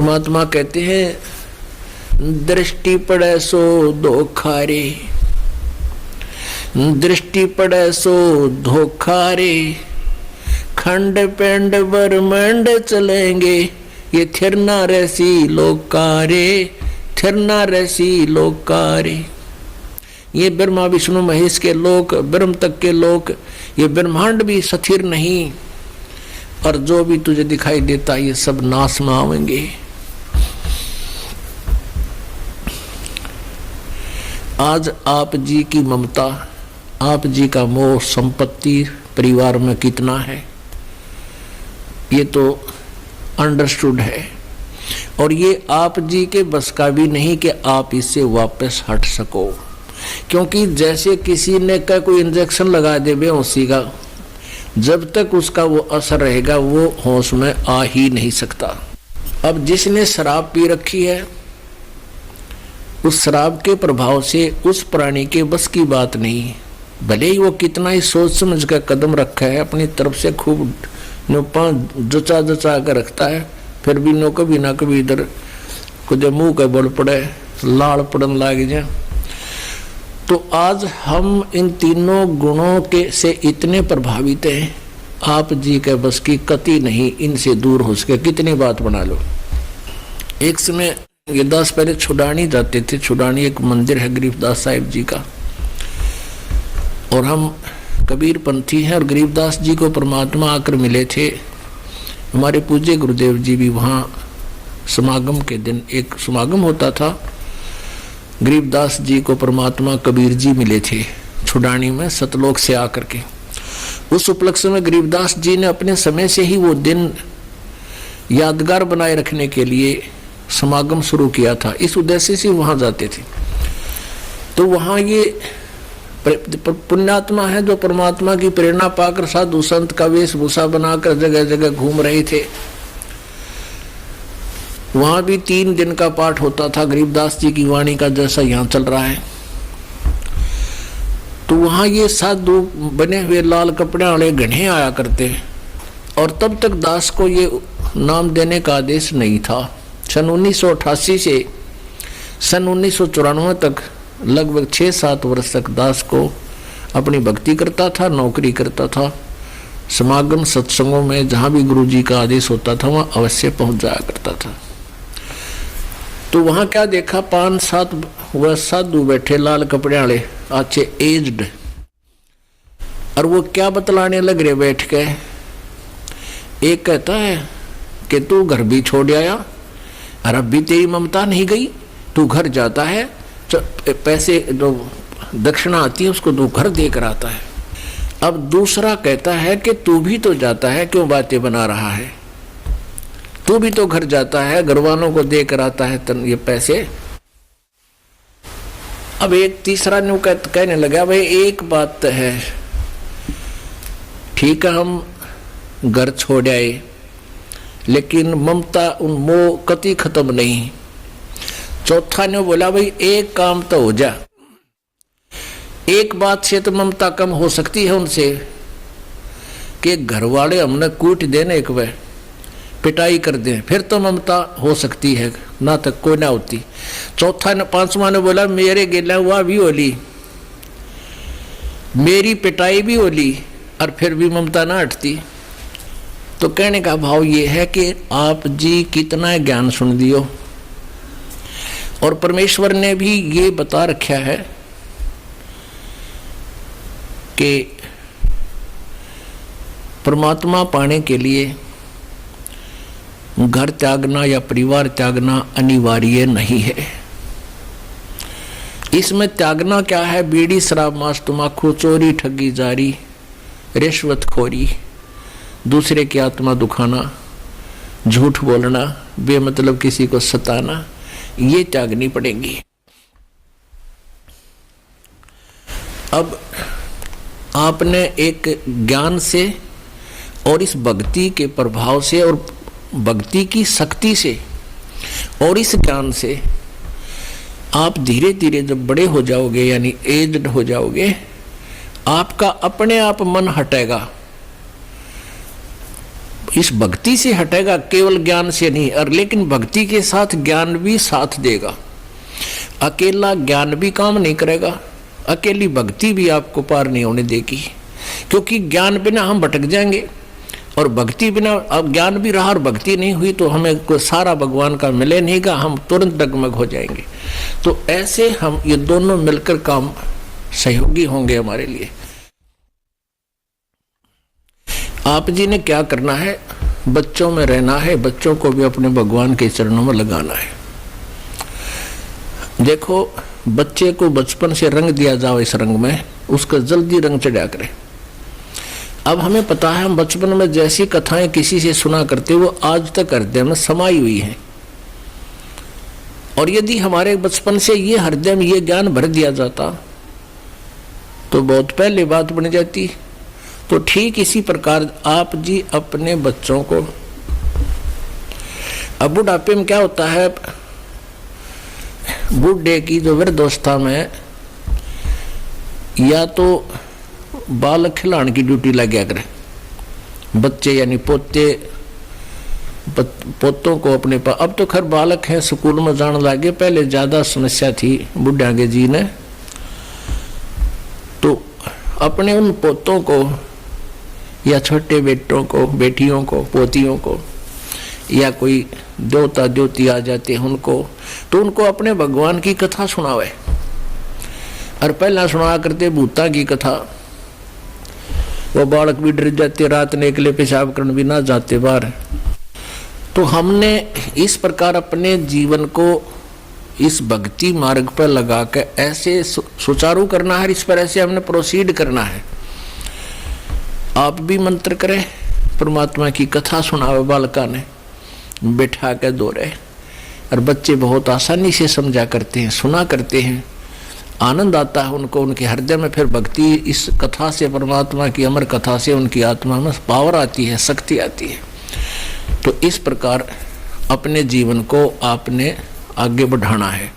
महात्मा कहते हैं दृष्टि पड़े सो धोखा रे, दृष्टि पड़े सो धोखा रे, खंड पेंड ब्रह्मांड चलेंगे ये थिरना रसी लोकारे, थिरना रसी लोकारे। ये ब्रह्मा विष्णु महेश के लोक, ब्रह्म तक के लोक, ये ब्रह्मांड भी स्थिर नहीं, और जो भी तुझे दिखाई देता ये सब नाश में आवेंगे। आज आप जी की ममता, आप जी का मोह संपत्ति परिवार में कितना है ये तो अंडरस्टूड है, और ये आप जी के बस का भी नहीं कि आप इससे वापस हट सको। क्योंकि जैसे किसी ने का कोई इंजेक्शन लगा दे बेहोशी का, जब तक उसका वो असर रहेगा वो होश में आ ही नहीं सकता। अब जिसने शराब पी रखी है उस शराब के प्रभाव से उस प्राणी के बस की बात नहीं, भले ही वो कितना ही सोच समझ कर कदम रखा है, अपनी तरफ से खूब नोपा जचा जचा कर रखता है, फिर भी नो कभी ना कभी इधर कुछ मुंह का बल पड़े, लाल पड़न लाग जाए। तो आज हम इन तीनों गुणों के से इतने प्रभावित हैं, आप जी के बस की कति नहीं इनसे दूर हो सके। कितनी बात बना लो। एक समय गरीबदास पहले छुड़ानी जाते थे, छुड़ानी एक मंदिर है गरीबदास साहिब जी का, और हम कबीर पंथी हैं, और गरीबदास जी को परमात्मा आकर मिले थे। हमारे पूज्य गुरुदेव जी भी वहाँ समागम के दिन एक समागम होता था, गरीबदास जी को परमात्मा कबीर जी मिले थे छुड़ानी में सतलोक से आकर के। उस उपलक्ष्य में गरीबदास जी ने अपने समय से ही वो दिन यादगार बनाए रखने के लिए समागम शुरू किया था, इस उद्देश्य से वहां जाते थे। तो वहां ये पुण्यात्मा है जो परमात्मा की प्रेरणा पाकर साधु संत का वेशभूषा बनाकर जगह जगह घूम रहे थे। वहां भी 3 दिन का पाठ होता था गरीबदास जी की वाणी का, जैसा यहाँ चल रहा है। तो वहां ये साधु बने हुए लाल कपड़े वाले घने आया करते, और तब तक दास को ये नाम देने का आदेश नहीं था। सन 1988 से सन 1994 तक लगभग 6-7 वर्ष तक दास को अपनी भक्ति करता था, नौकरी करता था, समागम सत्संगों में जहाँ भी गुरु जी का आदेश होता था वहाँ अवश्य पहुँच जाया करता था। तो वहाँ क्या देखा, 5-7 वर्ष साधु बैठे लाल कपड़े वाले, अच्छे एज्ड, और वो क्या बतलाने लग रहे बैठ के। एक कहता है कि तू घर भी छोड़ आया, और अब भी तेरी ममता नहीं गई, तू घर जाता है तो पैसे जो दक्षिणा आती है उसको तू घर दे कर आता है। अब दूसरा कहता है कि तू भी तो जाता है, क्यों बातें बना रहा है, तू भी तो घर जाता है, घर वालों को दे कर आता है ये पैसे। अब एक तीसरा ने कहने लगा, भाई एक बात है, ठीक है हम घर छोड़ आए, लेकिन ममता उन मोह कति खत्म नहीं। चौथा ने बोला, भाई एक काम तो हो जा, एक बात से तो ममता कम हो सकती है उनसे कि घर वाले हमने कूट देने एक वे पिटाई कर दें, फिर तो ममता हो सकती है, ना तक कोई ना होती। चौथा ने 5वां ने बोला, मेरे गिला हुआ भी होली, मेरी पिटाई भी होली, और फिर भी ममता ना हटती। तो कहने का भाव ये है कि आप जी कितना ज्ञान सुन दियो, और परमेश्वर ने भी ये बता रखा है कि परमात्मा पाने के लिए घर त्यागना या परिवार त्यागना अनिवार्य नहीं है। इसमें त्यागना क्या है, बीड़ी शराब मांस तम्बाकू चोरी ठगी जारी रिश्वतखोरी, दूसरे की आत्मा दुखाना, झूठ बोलना, बेमतलब किसी को सताना, ये त्यागनी पड़ेगी। अब आपने एक ज्ञान से और इस भक्ति के प्रभाव से और भक्ति की शक्ति से और इस ज्ञान से आप धीरे धीरे जब बड़े हो जाओगे, यानी एज्ड हो जाओगे, आपका अपने आप मन हटेगा। इस भक्ति से हटेगा, केवल ज्ञान से नहीं, और लेकिन भक्ति के साथ ज्ञान भी साथ देगा। अकेला ज्ञान भी काम नहीं करेगा, अकेली भक्ति भी आपको पार नहीं होने देगी, क्योंकि ज्ञान बिना हम भटक जाएंगे, और भक्ति बिना, अब ज्ञान भी रहा और भक्ति नहीं हुई तो हमें कोई सारा भगवान का मिले नहीं का, हम तुरंत डगमग हो जाएंगे। तो ऐसे हम ये दोनों मिलकर काम सहयोगी होंगे हमारे लिए। आप जी ने क्या करना है, बच्चों में रहना है, बच्चों को भी अपने भगवान के चरणों में लगाना है। देखो, बच्चे को बचपन से रंग दिया जाओ इस रंग में, उसका जल्दी रंग चढ़ा करे। अब हमें पता है, हम बचपन में जैसी कथाएं किसी से सुना करते वो आज तक हृदय में समाई हुई हैं, और यदि हमारे बचपन से ये हृदय में ये ज्ञान भर दिया जाता तो बहुत पहले बात बन जाती। तो ठीक इसी प्रकार आप जी अपने बच्चों को, अब बुढ़ापे में क्या होता है, बूढ़े की जो वृद्धावस्था में या तो बालक खिलाने की ड्यूटी लग गया करे, बच्चे यानी पोतों को अपने पास। अब तो खैर बालक है, स्कूल में जाने लगे, पहले ज्यादा समस्या थी बुढ़ा के जी ने, तो अपने उन पोतों को या छोटे बेटों को, बेटियों को, पोतियों को, या कोई देवता देवती आ जाते हैं उनको, तो उनको अपने भगवान की कथा सुनावे। और पहला सुना करते भूता की कथा, वो बालक भी डर जाते, रात ने अकेले पेशाब करने भी ना जाते बाहर। तो हमने इस प्रकार अपने जीवन को इस भक्ति मार्ग पर लगा कर ऐसे सुचारू करना है, इस पर ऐसे हमने प्रोसीड करना है। आप भी मंत्र करें, परमात्मा की कथा सुनावे बालका ने बैठा के दोहरे, और बच्चे बहुत आसानी से समझा करते हैं, सुना करते हैं, आनंद आता है उनको, उनके हृदय में फिर भक्ति, इस कथा से, परमात्मा की अमर कथा से उनकी आत्मा में पावर आती है, शक्ति आती है। तो इस प्रकार अपने जीवन को आपने आगे बढ़ाना है।